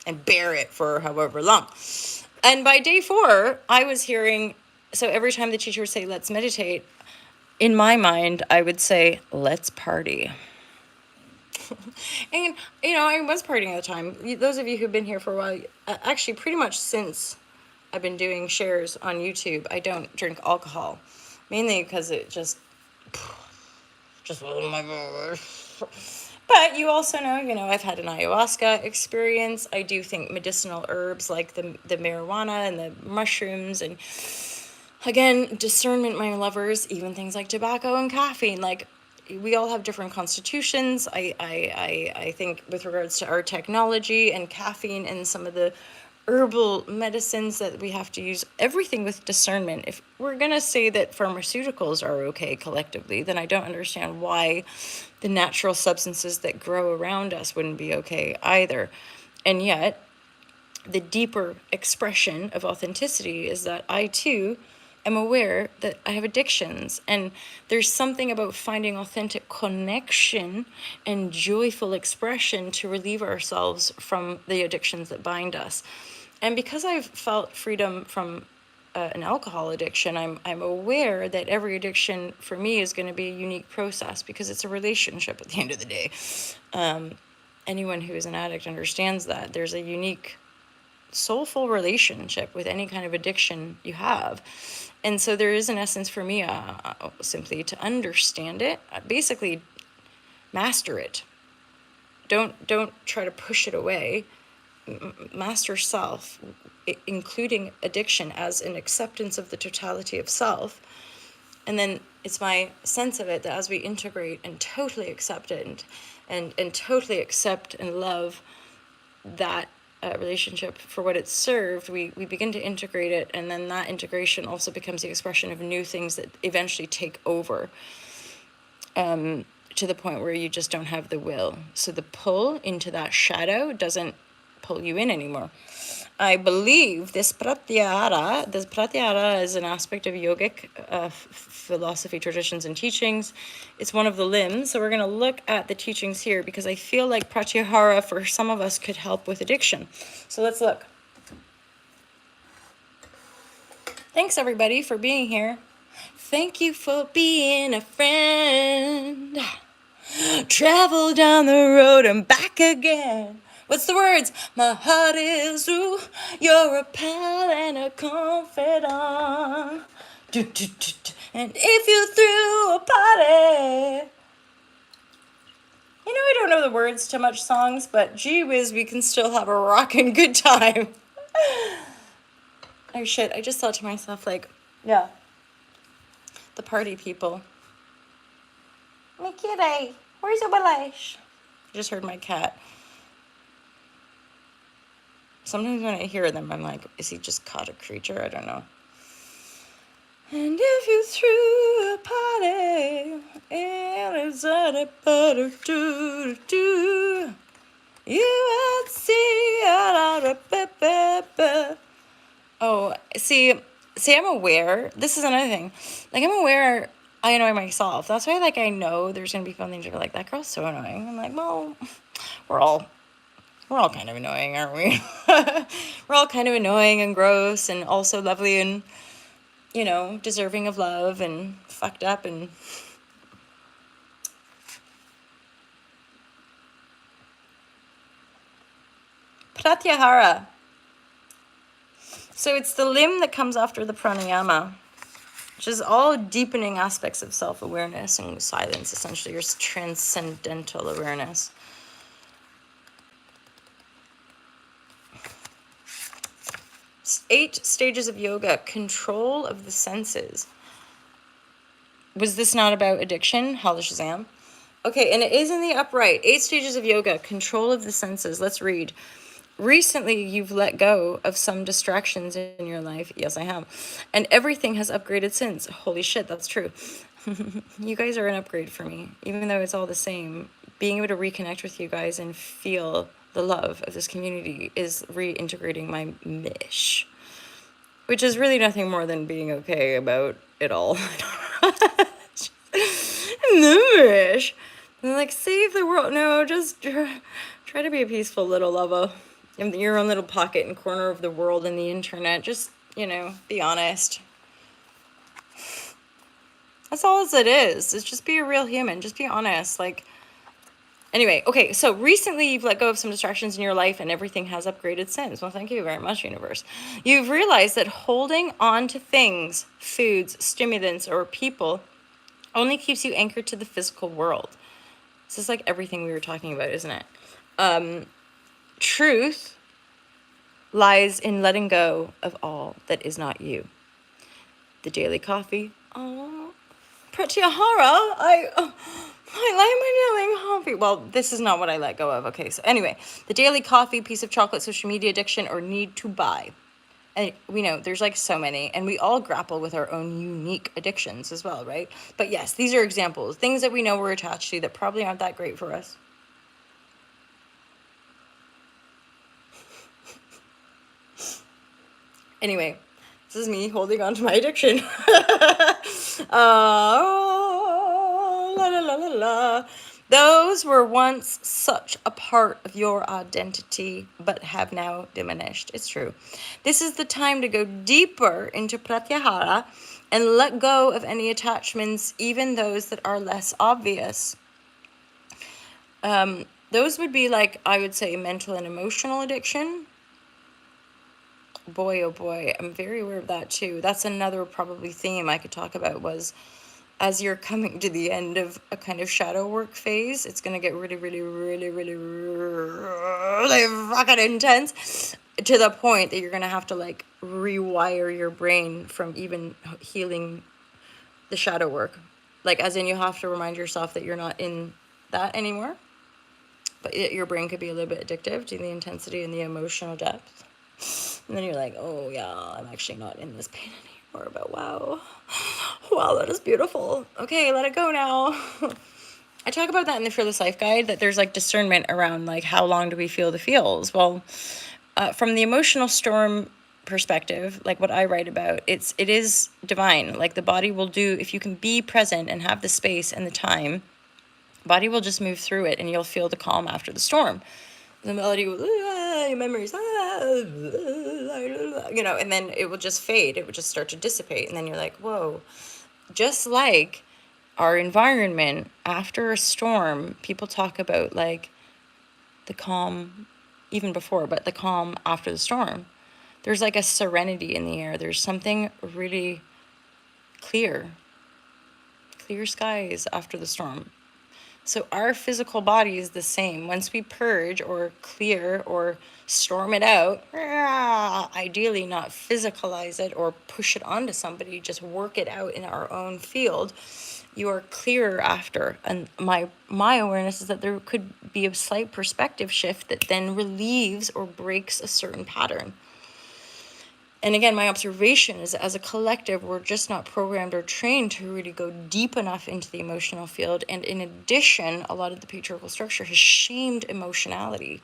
and bear it for however long. And by day 4, I was hearing, so every time the teacher would say, let's meditate, in my mind, I would say, let's party. And, you know, I was partying at the time. Those of you who've been here for a while, actually pretty much since I've been doing shares on YouTube, I don't drink alcohol. Mainly because it just, Just, oh my gosh. But you also know, I've had an ayahuasca experience. I do think medicinal herbs like the marijuana and the mushrooms, and again, discernment, my lovers, even things like tobacco and caffeine, like we all have different constitutions. I think with regards to our technology and caffeine and some of the herbal medicines that we have to use, everything with discernment. If we're going to say that pharmaceuticals are okay collectively, then I don't understand why the natural substances that grow around us wouldn't be okay either. And yet, the deeper expression of authenticity is that I too am aware that I have addictions, and there's something about finding authentic connection and joyful expression to relieve ourselves from the addictions that bind us. And because I've felt freedom from an alcohol addiction, I'm aware that every addiction for me is going to be a unique process, because it's a relationship at the end of the day. Anyone who is an addict understands that there's a unique soulful relationship with any kind of addiction you have. And so there is an essence for me, simply to understand it, basically master it. Don't try to push it away. Master self, including addiction as an acceptance of the totality of self. And then it's my sense of it that as we integrate and totally accept it and totally accept and love that relationship for what it served, we begin to integrate it, and then that integration also becomes the expression of new things that eventually take over, to the point where you just don't have the will. So the pull into that shadow doesn't pull you in anymore. I believe this pratyahara is an aspect of yogic philosophy, traditions, and teachings. It's one of the limbs. So we're going to look at the teachings here, because I feel like pratyahara for some of us could help with addiction. So let's look. Thanks, everybody, for being here. Thank you for being a friend. Travel down the road and back again. What's the words? My heart is ooh, you're a pal and a confidant. And if you threw a party. I don't know the words to much songs, but gee whiz, we can still have a rockin' good time. Oh shit, I just thought to myself, yeah, the party people. Mikiri, where's your balash? I just heard my cat. Sometimes when I hear them, I'm like, is he just caught a creature? I don't know. And if you threw a party, and it's a butter do, you would see Oh, see, I'm aware. This is another thing. I'm aware I annoy myself. That's why, I know there's going to be fun things that are like, that girl's so annoying. I'm like, well, we're all kind of annoying, aren't we? We're all kind of annoying and gross and also lovely and, deserving of love and fucked up and... Pratyahara. So it's the limb that comes after the pranayama, which is all deepening aspects of self-awareness and silence, essentially, your transcendental awareness. Eight stages of yoga, control of the senses. Was this not about addiction? Holla Shazam. Okay, and it is in the upright. 8 stages of yoga, control of the senses. Let's read. Recently, you've let go of some distractions in your life. Yes, I have. And everything has upgraded since. Holy shit, that's true. You guys are an upgrade for me, even though it's all the same. Being able to reconnect with you guys and feel the love of this community is reintegrating my mish, which is really nothing more than being okay about it all. The mish. Save the world. No, just try to be a peaceful little lover in your own little pocket and corner of the world and the internet. Just, be honest. That's all as it is. It's just be a real human. Just be honest. Anyway, okay, so recently you've let go of some distractions in your life and everything has upgraded since. Well, thank you very much, universe. You've realized that holding on to things, foods, stimulants, or people only keeps you anchored to the physical world. This is like everything we were talking about, isn't it? Truth lies in letting go of all that is not you. The daily coffee. Oh, pratyahara. I like my daily coffee. Well, this is not what I let go of. Okay, so anyway, the daily coffee, piece of chocolate, social media addiction, or need to buy. And we know there's like so many, and we all grapple with our own unique addictions as well, right? But yes, these are examples, things that we know we're attached to that probably aren't that great for us. Anyway, this is me holding on to my addiction. La, la, la, la, la. Those were once such a part of your identity, but have now diminished. It's true. This is the time to go deeper into pratyahara and let go of any attachments, even those that are less obvious. Those would be like, I would say, mental and emotional addiction. Boy, oh boy, I'm very aware of that too. That's another probably theme I could talk about, was as you're coming to the end of a kind of shadow work phase, it's going to get really, really, really, really, really fucking intense, to the point that you're going to have to like rewire your brain from even healing the shadow work. Like, as in, you have to remind yourself that you're not in that anymore, but your brain could be a little bit addictive to the intensity and the emotional depth. And then you're like, oh yeah, I'm actually not in this pain anymore, but wow, that is beautiful. Okay, let it go now. I talk about that in the Fearless Life Guide, that there's like discernment around like how long do we feel the feels. Well, from the emotional storm perspective, like what I write about, it is divine. Like the body will do, if you can be present and have the space and the time, body will just move through it, and you'll feel the calm after the storm. The melody will, your memories, and then it will just fade. It will just start to dissipate. And then you're like, whoa. Just like our environment after a storm, people talk about like the calm, even before, but the calm after the storm. There's like a serenity in the air. There's something really clear skies after the storm. So our physical body is the same. Once we purge or clear or storm it out, ideally not physicalize it or push it onto somebody, just work it out in our own field, you are clearer after. And my awareness is that there could be a slight perspective shift that then relieves or breaks a certain pattern. And again, my observation is, as a collective, we're just not programmed or trained to really go deep enough into the emotional field. And in addition, a lot of the patriarchal structure has shamed emotionality.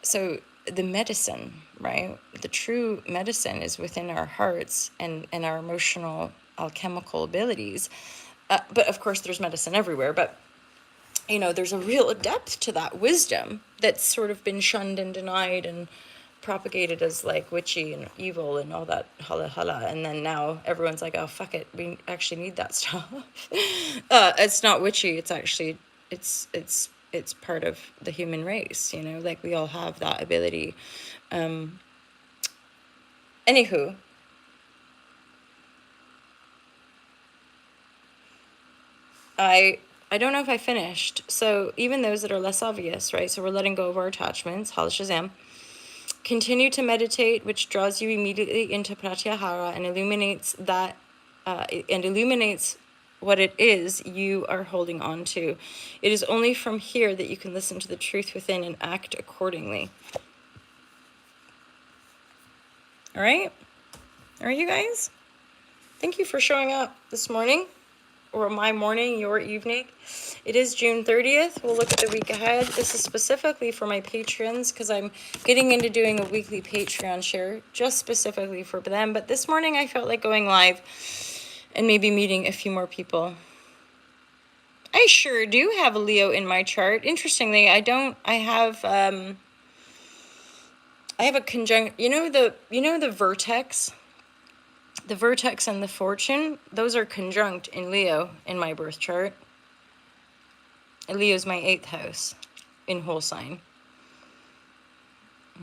So the medicine, right? The true medicine is within our hearts and our emotional alchemical abilities. But of course, there's medicine everywhere. But, there's a real depth to that wisdom that's sort of been shunned and denied and propagated as like witchy and evil and all that holla, and then now everyone's like, oh fuck it, we actually need that stuff. It's not witchy, it's actually it's part of the human race, like we all have that ability. Anywho, I don't know if I finished. So even those that are less obvious, right? So we're letting go of our attachments, Hala Shazam. Continue to meditate, which draws you immediately into pratyahara and illuminates what it is you are holding on to. It is only from here that you can listen to the truth within and act accordingly. All right, you guys? Thank you for showing up this morning, or my morning, your evening. It is June 30th. We'll look at the week ahead. This is specifically for my patrons, because I'm getting into doing a weekly Patreon share just specifically for them. But this morning I felt like going live and maybe meeting a few more people. I sure do have a Leo in my chart. Interestingly, I have a conjunct, the vertex? The vertex and the fortune, those are conjunct in Leo in my birth chart. Leo's my 8th house in whole sign. I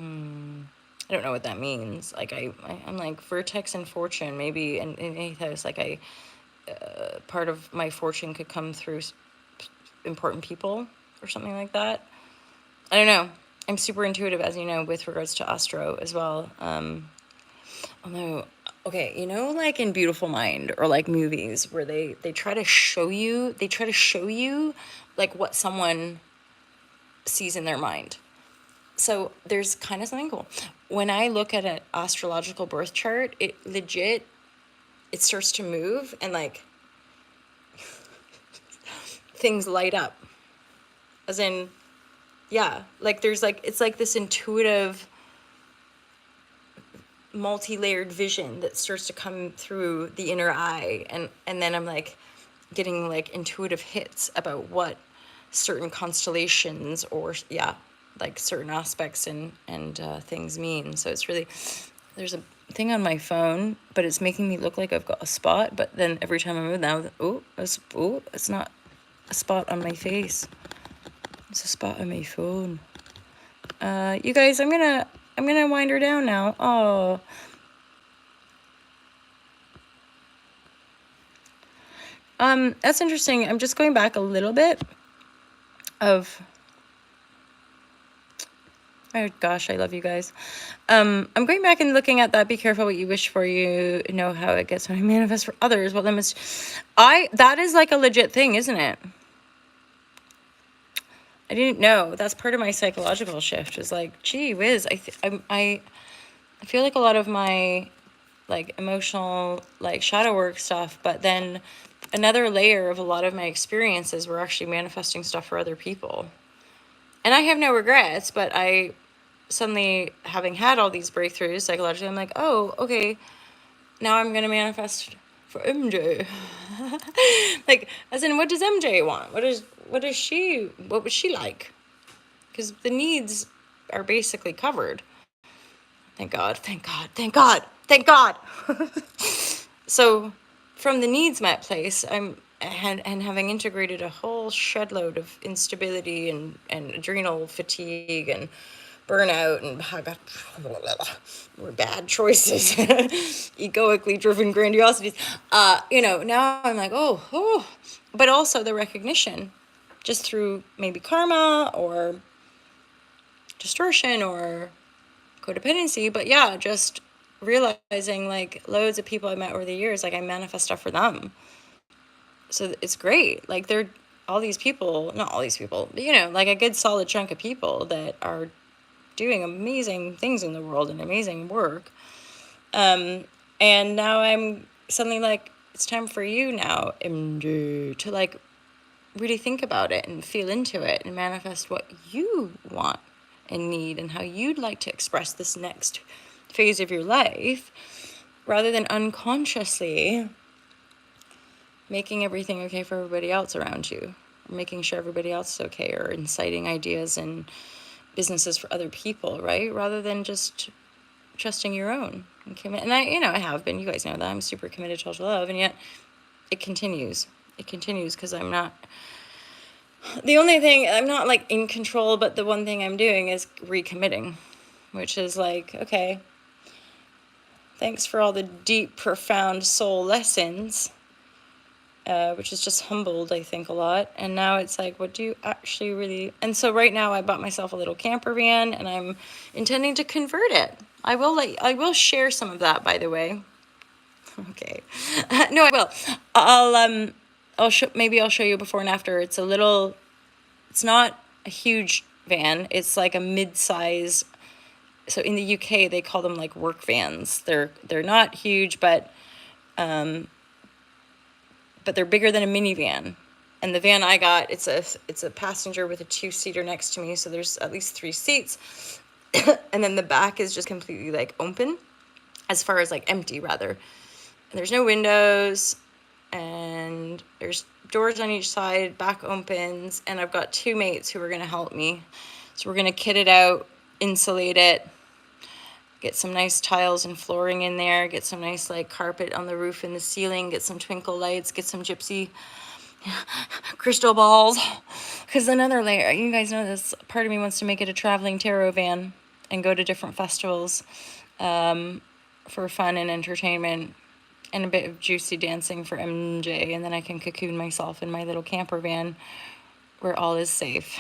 don't know what that means. Like I'm like vertex and fortune, maybe in 8th house. Like part of my fortune could come through important people or something like that. I don't know. I'm super intuitive, as you know, with regards to astro as well. Although, okay, you know, like in Beautiful Mind or like movies where they try to show you, like what someone sees in their mind. So there's kind of something cool. When I look at an astrological birth chart, it starts to move and like things light up. As in, yeah, like there's like, it's like this intuitive, multi-layered vision that starts to come through the inner eye. And then I'm like getting like intuitive hits about what certain constellations or, yeah, like certain aspects and things mean. So it's really, there's a thing on my phone, but it's making me look like I've got a spot. But then every time I move now, it's not a spot on my face. It's a spot on my phone. You guys, I'm gonna wind her down now. Oh. That's interesting. I'm just going back a little bit of, oh gosh, I love you guys. I'm going back and looking at that. Be careful what you wish for. You know how it gets when I manifest for others. Well, that is like a legit thing, isn't it? I didn't know. That's part of my psychological shift. Is like, gee whiz, I feel like a lot of my like emotional like shadow work stuff, but then another layer of a lot of my experiences were actually manifesting stuff for other people. And I have no regrets, but I suddenly, having had all these breakthroughs psychologically, I'm like, oh, okay, now I'm going to manifest for MJ. Like, as in, what does MJ want? What would she like? Because the needs are basically covered. Thank God, thank God, thank God, thank God. So from the needs met place, and having integrated a whole shed load of instability and adrenal fatigue and burnout and bad choices, egoically driven grandiosities, now I'm like, oh, but also the recognition, just through maybe karma or distortion or codependency, but yeah, just realizing like loads of people I met over the years, like I manifest stuff for them. So it's great. Like they're all these people, not all these people, but like a good solid chunk of people that are doing amazing things in the world and amazing work. And now I'm suddenly like, it's time for you now, MJ, to like really think about it and feel into it and manifest what you want and need and how you'd like to express this next phase of your life, rather than unconsciously making everything okay for everybody else around you, or making sure everybody else is okay, or inciting ideas and businesses for other people, right? Rather than just trusting your own and commit. And I have been, you guys know that I'm super committed to love, and yet it continues because I'm not like in control, but the one thing I'm doing is recommitting, which is like, okay, thanks for all the deep, profound soul lessons, which has just humbled, I think, a lot. And now it's like, what do you actually really... And so right now I bought myself a little camper van and I'm intending to convert it. I will share some of that, by the way. Okay. No, I will. Maybe I'll show you before and after. It's not a huge van. It's like a mid-size. So in the UK, they call them like work vans. They're not huge, but they're bigger than a minivan. And the van I got, it's a passenger with a 2-seater next to me, so there's at least 3 seats. And then the back is just completely like open, as far as like empty rather. And there's no windows, and there's doors on each side, back opens, and I've got 2 mates who are going to help me. So we're going to kit it out, insulate it, get some nice tiles and flooring in there, get some nice like carpet on the roof and the ceiling, get some twinkle lights, get some gypsy crystal balls. Because another layer, you guys know this, part of me wants to make it a traveling tarot van and go to different festivals for fun and entertainment. and a bit of juicy dancing for MJ, and then I can cocoon myself in my little camper van where all is safe.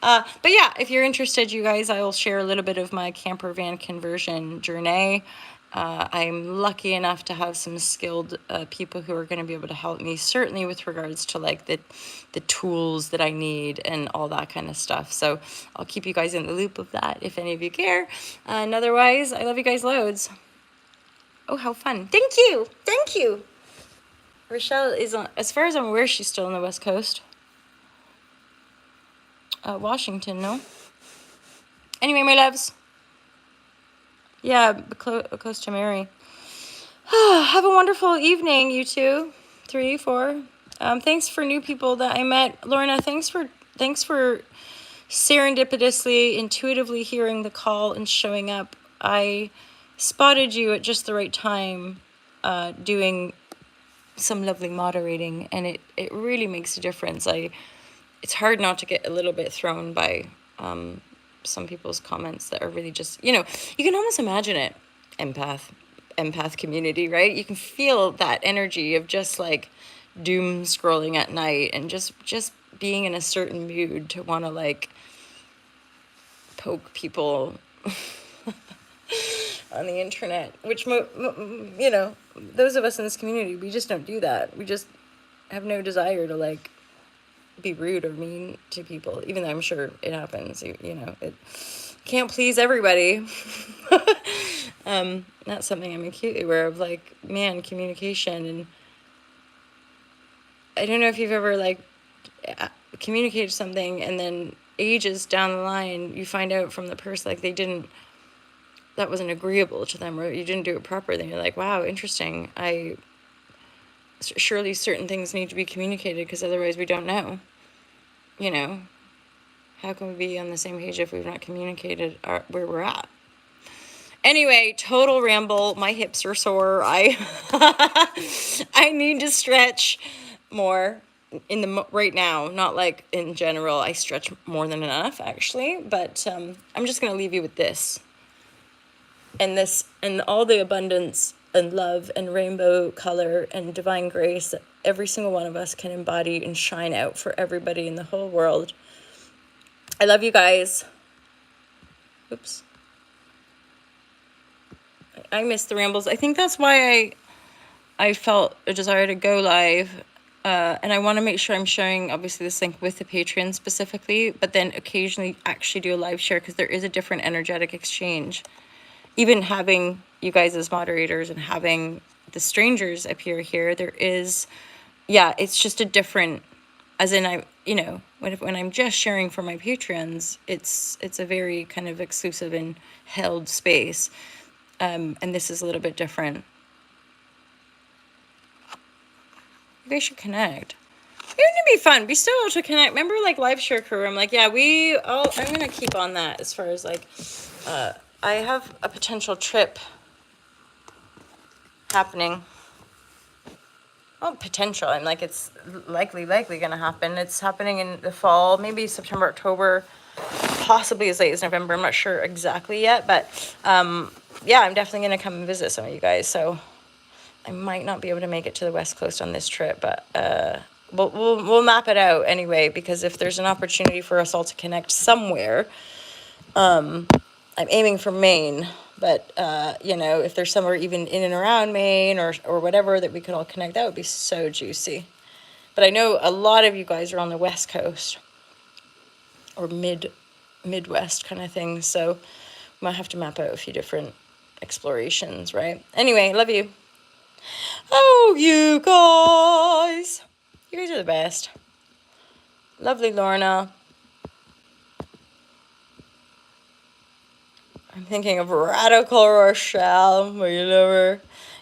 But yeah, if you're interested, you guys, I will share a little bit of my camper van conversion journey. I'm lucky enough to have some skilled people who are going to be able to help me, certainly with regards to like the tools that I need and all that kind of stuff. So I'll keep you guys in the loop of that if any of you care. And otherwise, I love you guys loads. Oh, how fun. Thank you. Thank you. Rochelle is on, as far as I'm aware, she's still on the West Coast. Washington, no? Anyway, my loves. Yeah, close to Mary. Have a wonderful evening, you two. 3, 4. Thanks for new people that I met. Lorna, thanks for serendipitously, intuitively hearing the call and showing up. I spotted you at just the right time, doing some lovely moderating, and it really makes a difference. It's hard not to get a little bit thrown by some people's comments that are really just, you can almost imagine it. Empath community, right? You can feel that energy of just like doom scrolling at night and just being in a certain mood to want to like poke people on the internet, which those of us in this community, we just don't do that. We just have no desire to like be rude or mean to people, even though I'm sure it happens. It can't please everybody. That's something I'm acutely aware of, like, man, communication. And I don't know if you've ever like communicated something and then ages down the line you find out from the person like that wasn't agreeable to them, or you didn't do it properly, and you're like, wow, interesting. Surely certain things need to be communicated, because otherwise we don't know. How can we be on the same page if we've not communicated where we're at? Anyway, total ramble. My hips are sore. I need to stretch more right now. Not like in general. I stretch more than enough, actually. But I'm just going to leave you with this. And all the abundance and love and rainbow color and divine grace that every single one of us can embody and shine out for everybody in the whole world. I love you guys. Oops. I miss the rambles. I think that's why I felt a desire to go live. And I want to make sure I'm sharing, obviously, this link with the Patreon specifically, but then occasionally actually do a live share, because there is a different energetic exchange. Even having you guys as moderators and having the strangers appear here, there is, it's just a different, as in when I'm just sharing for my Patreons, it's a very kind of exclusive and held space. And this is a little bit different. You guys should connect. It would be fun. Be still able to connect. Remember, like, live share crew? I'm like, I'm going to keep on that as far as, like, I have a potential trip happening. Oh, potential. I'm like, it's likely going to happen. It's happening in the fall, maybe September, October, possibly as late as November. I'm not sure exactly yet, but I'm definitely going to come and visit some of you guys. So I might not be able to make it to the West Coast on this trip, but we'll map it out anyway, because if there's an opportunity for us all to connect somewhere, I'm aiming for Maine, but if there's somewhere even in and around Maine or whatever that we could all connect, that would be so juicy. But I know a lot of you guys are on the West Coast or Midwest kind of thing, so we might have to map out a few different explorations, right? Anyway, love you. Oh, you guys. You guys are the best. Lovely Lorna. I'm thinking of Radical Rochelle. My lover.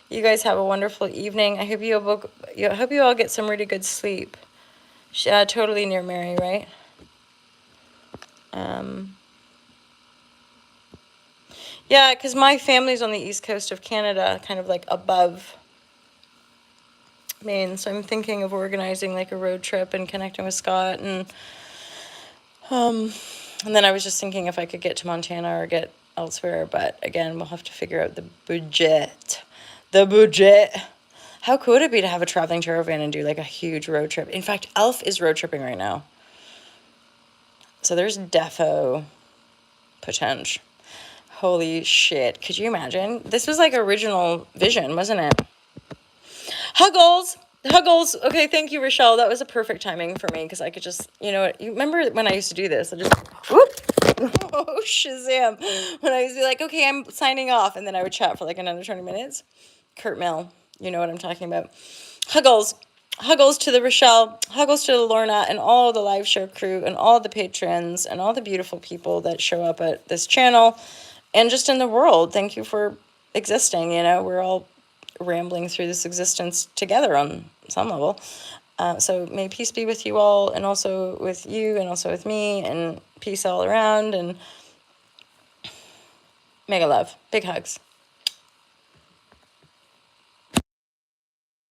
You guys have a wonderful evening. I hope you all get some really good sleep. Totally near Mary, right? Yeah, because my family's on the east coast of Canada, kind of like above Maine. So I'm thinking of organizing like a road trip and connecting with Scott, and then I was just thinking if I could get to Montana or get elsewhere, but again, we'll have to figure out the budget. the budget. How cool would it be to have a traveling caravan and do like a huge road trip? In fact, Elf is road tripping right now. So there's defo potential. Holy shit. Could you imagine? This was like original vision, wasn't it? Huggles. Huggles. Okay, thank you, Rochelle. That was a perfect timing for me because I could just, you know, you remember when I used to do this? I just, whoop. Oh, Shazam. When I used to be like, okay, I'm signing off. And then I would chat for like another 20 minutes. Kurt Mill. You know what I'm talking about. Huggles. Huggles to the Rochelle, huggles to the Lorna, and all the live show crew, and all the patrons, and all the beautiful people that show up at this channel, and just in the world. Thank you for existing. You know, we're all rambling through this existence together on some level. So may peace be with you all, and also with you, and also with me, and peace all around, and mega love. Big hugs.